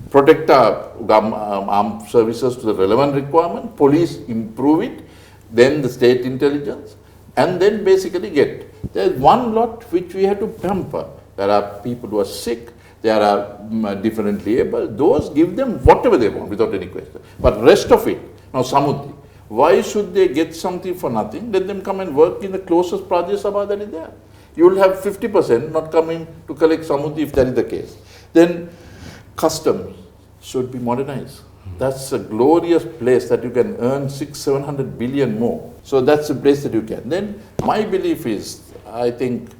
Protect our armed services to the relevant requirement, police improve it, then the state intelligence, and then basically get. There is one lot which we have to pamper. There are people who are sick, there are differently able, those give them whatever they want without any question. But rest of it, now Samudri, why should they get something for nothing? Let them come and work in the closest Pradesh Sabha that is there. You will have 50% not coming to collect Samudri if that is the case. Then customs should be modernized. That's a glorious place that you can earn 600-700 billion more. So that's a place that you can. Then my belief is, I think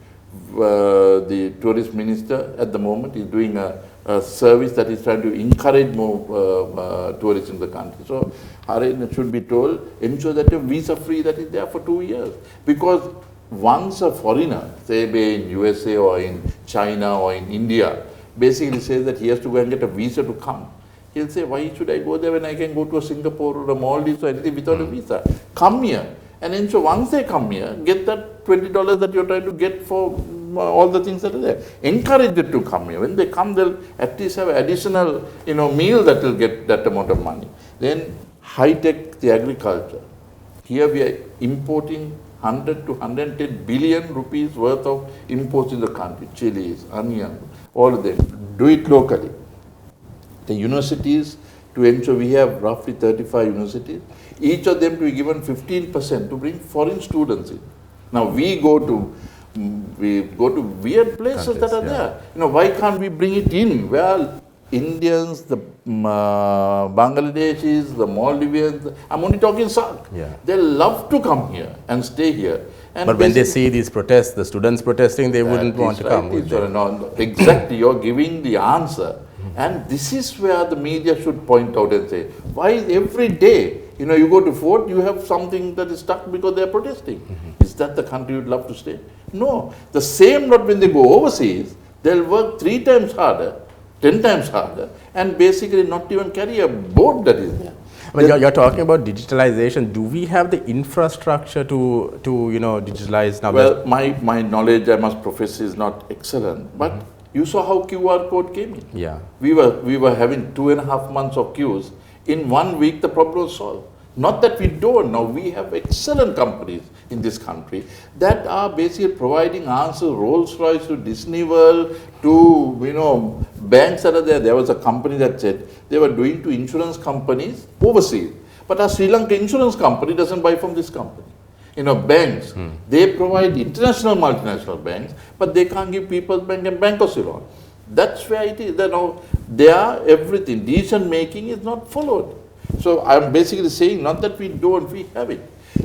the tourist minister at the moment is doing a service that is trying to encourage more tourists in the country. So Harin should be told, ensure that a visa free that is there for 2 years. Because once a foreigner, say in USA or in China or in India, basically says that he has to go and get a visa to come, he'll say, why should I go there when I can go to a Singapore or a Maldives or anything without a visa? Come here. And then so once they come here, get that $20 that you're trying to get for all the things that are there. Encourage them to come here. When they come, they'll at least have additional, meal that will get that amount of money. Then high-tech the agriculture. Here we are importing 100 to 110 billion rupees worth of imports in the country. Chilies, onion, all of them. Do it locally. The universities, to ensure we have roughly 35 universities, each of them to be given 15% to bring foreign students in. Now we go to weird places that are there. Why can't we bring it in? Well, Indians, the Bangladeshis, the Maldivians, I'm only talking SAARC. They love to come here and stay here. And but when they see these protests, the students protesting, they wouldn't want to come. No, exactly, you're giving the answer. And this is where the media should point out and say, why every day, you go to fort, you have something that is stuck because they are protesting. Is that the country you'd love to stay? No. The same not when they go overseas, they'll work 3 times harder, 10 times harder, and basically not even carry a boat that is there. Well, you're talking about digitalization. Do we have the infrastructure to digitalize now? Well, my knowledge, I must profess, is not excellent, but you saw how QR code came in. Yeah. We were having 2.5 months of queues. In 1 week, the problem was solved. Not that we don't. Now, we have excellent companies in this country that are basically providing answers, Rolls-Royce to Disney World, to, banks that are there, there was a company that said they were doing to insurance companies overseas. But our Sri Lanka insurance company doesn't buy from this company. Banks, they provide international multinational banks, but they can't give People's Bank and Bank of Ceylon. That's where it is. They are everything. Decision making is not followed. So I'm basically saying not that we don't, we have it.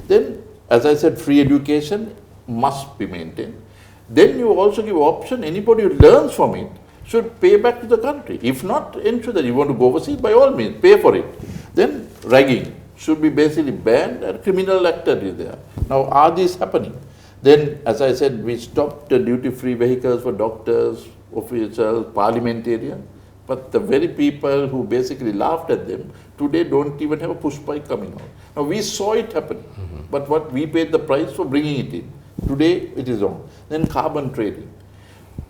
Then, as I said, free education must be maintained. Then you also give option, anybody who learns from it should pay back to the country. If not, ensure that you want to go overseas, by all means, pay for it. Then ragging should be basically banned and criminal activity there. Now, are these happening? Then, as I said, we stopped the duty-free vehicles for doctors, officials, parliamentarians, but the very people who basically laughed at them today don't even have a push bike coming out. Now, we saw it happen, but what we paid the price for bringing it in. Today, it is on. Then carbon trading,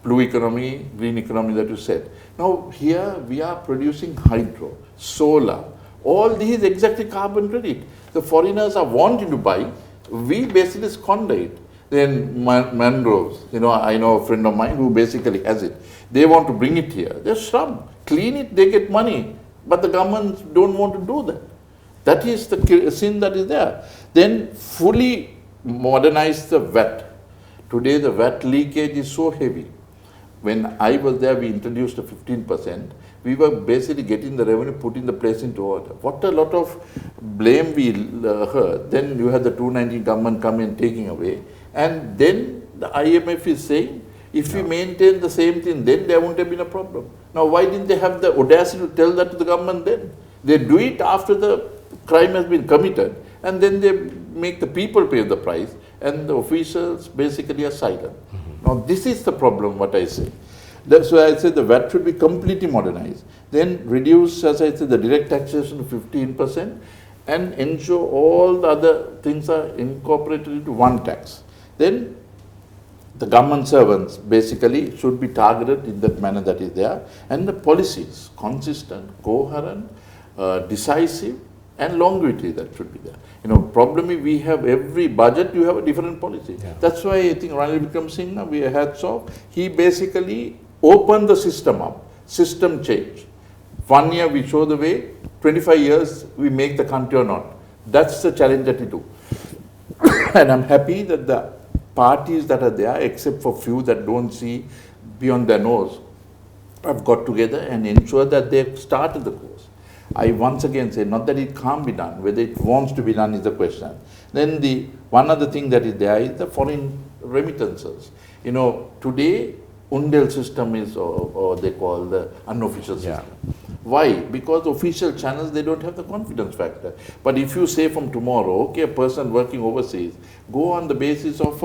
blue economy, green economy that you said. Now, here we are producing hydro, solar, all these exactly carbon credit. The foreigners are wanting to buy, we basically squander it. Then mangroves, I know a friend of mine who basically has it. They want to bring it here. They shrub, clean it, they get money. But the governments don't want to do that. That is the sin that is there. Then fully modernize the VAT. Today the VAT leakage is so heavy. When I was there, we introduced a 15%. We were basically getting the revenue, putting the place into order. What a lot of blame we heard. Then you had the 219 government come in taking away. And then the IMF is saying, if we maintain the same thing, then there won't have been a problem. Now, why didn't they have the audacity to tell that to the government then? They do it after the crime has been committed, and then they make the people pay the price, and the officials basically are silent. Now, this is the problem, what I say. That's why I said the VAT should be completely modernized. Then reduce, as I said, the direct taxation to 15%, and ensure all the other things are incorporated into one tax. Then the government servants basically should be targeted in that manner that is there, and the policies consistent, coherent, decisive, and longevity that should be there. Problem is we have every budget, you have a different policy. Yeah. That's why I think Ranil Wickremesinghe, we had saw, he basically opened the system up, system change. 1 year we show the way, 25 years we make the country or not. That's the challenge that we do. And I'm happy that the parties that are there, except for few that don't see beyond their nose, have got together and ensured that they've started the course. I once again say, not that it can't be done, whether it wants to be done is the question. Then the one other thing that is there is the foreign remittances. Today, Undel system is, or they call the unofficial system. Yeah. Why? Because official channels, they don't have the confidence factor. But if you say from tomorrow, okay, a person working overseas, go on the basis of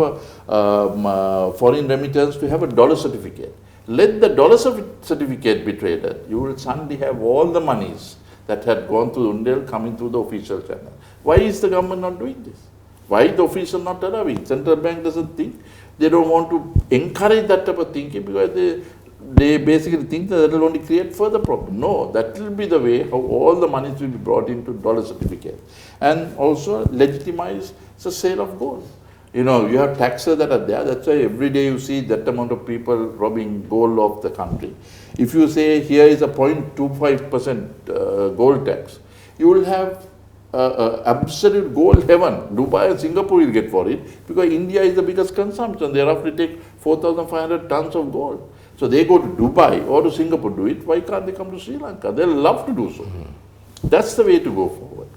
foreign remittance to have a dollar certificate. Let the dollar certificate be traded. You will suddenly have all the monies that had gone through Undel coming through the official channel. Why is the government not doing this? Why is the official not allowing? Central bank doesn't think. They don't want to encourage that type of thinking because they basically think that will only create further problem. No, that will be the way how all the monies will be brought into dollar certificate. And also legitimize the sale of gold. You have taxes that are there. That's why every day you see that amount of people robbing gold off the country. If you say here is a 0.25% gold tax, you will have absolute gold heaven. Dubai and Singapore will get for it because India is the biggest consumption. They roughly take 4,500 tons of gold. So they go to Dubai or to Singapore do it. Why can't they come to Sri Lanka? They'll love to do so. That's the way to go forward.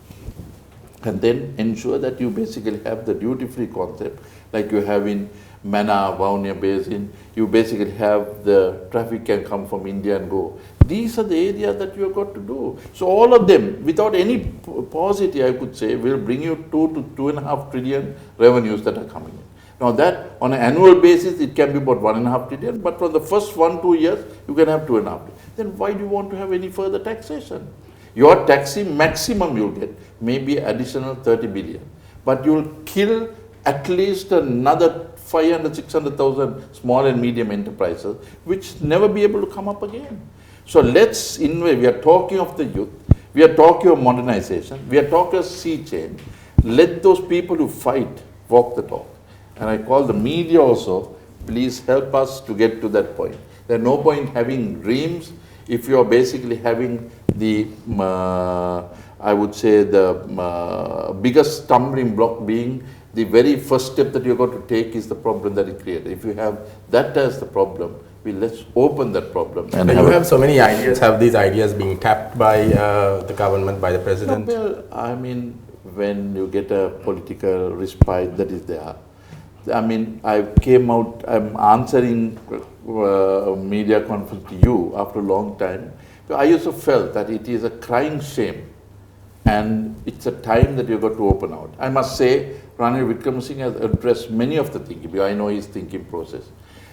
And then ensure that you basically have the duty-free concept like you have in Mana, Vaunia Basin. You basically have the traffic can come from India and go. These are the areas that you have got to do. So all of them, without any paucity, I could say, will bring you 2 to 2.5 trillion revenues that are coming in. Now that, on an annual basis, it can be about 1.5 trillion, but for the first 1-2 years, you can have 2.5 trillion. Then why do you want to have any further taxation? Your taxing maximum you'll get may be additional 30 billion, but you'll kill at least another 500, 600,000 small and medium enterprises, which never be able to come up again. So let's invest. We are talking of the youth. We are talking of modernization. We are talking of sea change. Let those people who fight walk the talk. And I call the media also, please help us to get to that point. There's no point having dreams if you are basically having the, I would say the biggest stumbling block being the very first step that you're going to take is the problem that it created. If you have that as the problem, let's open that problem. And you have so many ideas. Have these ideas being tapped by the government, by the president? No, well, I mean, when you get a political respite that is there, I mean, I came out, I'm answering media conference to you after a long time. So I also felt that it is a crying shame and it's a time that you've got to open out. I must say, Ranil Wickramasinghe has addressed many of the thinking, because I know his thinking process.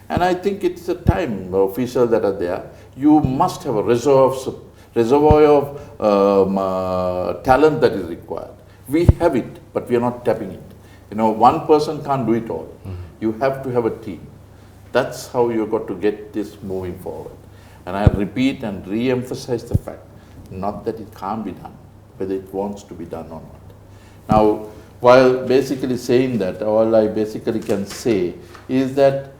And I think it's a time, the officials that are there, you must have a reservoir of talent that is required. We have it, but we are not tapping it. You know, one person can't do it all. You have to have a team. That's how you've got to get this moving forward. And I repeat and re-emphasize the fact, not that it can't be done, whether it wants to be done or not. Now, while basically saying that, all I basically can say is that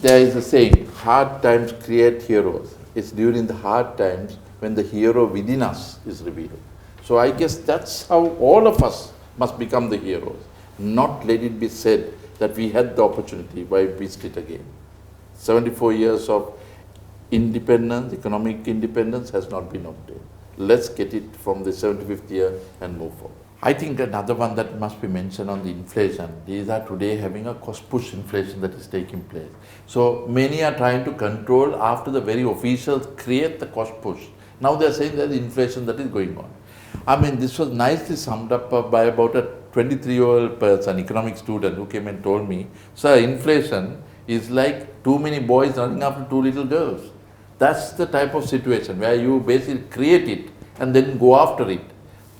there is a saying, hard times create heroes. It's during the hard times when the hero within us is revealed. So I guess that's how all of us must become the heroes. Not let it be said that we had the opportunity, why we missed it again. 74 years of independence, economic independence has not been obtained. Let's get it from the 75th year and move forward. I think another one that must be mentioned on the inflation is that today having a cost push inflation that is taking place. So many are trying to control after the very officials create the cost push. Now they are saying that the inflation that is going on. I mean, this was nicely summed up by about a 23-year-old person, economic student, who came and told me, sir, inflation is like too many boys running after two little girls. That's the type of situation where you basically create it and then go after it.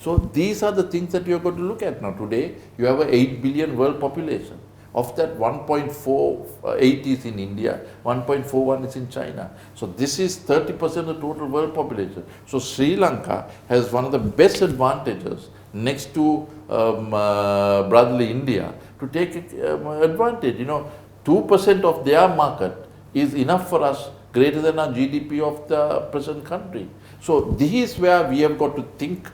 So these are the things that you are going to look at now. Today, you have an 8 billion world population. Of that, 1.48 is in India, 1.41 is in China. So this is 30% of the total world population. So Sri Lanka has one of the best advantages next to brotherly India to take advantage. You know, 2% of their market is enough for us, greater than our GDP of the present country. So this is where we have got to think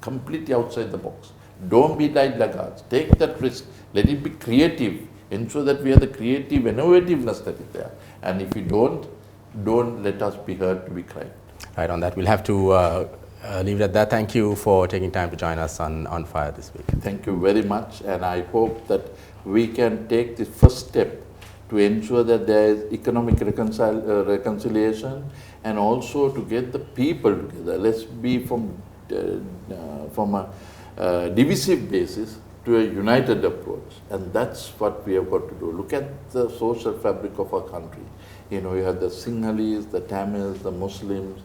completely outside the box. Don't be like laggards. Take that risk. Let it be creative. Ensure that we have the creative innovativeness that is there. And if we don't let us be heard to be cried. Right, on that, we'll have to leave it at that. Thank you for taking time to join us on Fire this week. Thank you very much. And I hope that we can take the first step to ensure that there is economic reconciliation and also to get the people together. Let's be from a divisive basis to a united approach, and that's what we have got to do. Look at the social fabric of our country. You know, you have the Sinhalese, the Tamils, the Muslims,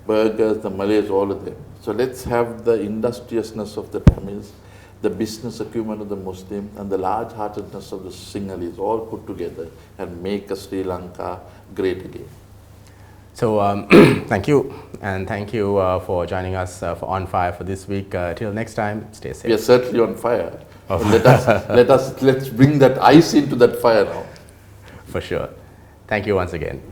Burghers, the Malays, all of them. So let's have the industriousness of the Tamils, the business acumen of the Muslim, and the large-heartedness of the Sinhalese all put together and make a Sri Lanka great again. So thank you, and thank you for joining us for On Fire for this week. Till next time, stay safe. We are certainly on fire. Oh. Let's bring that ice into that fire now. For sure. Thank you once again.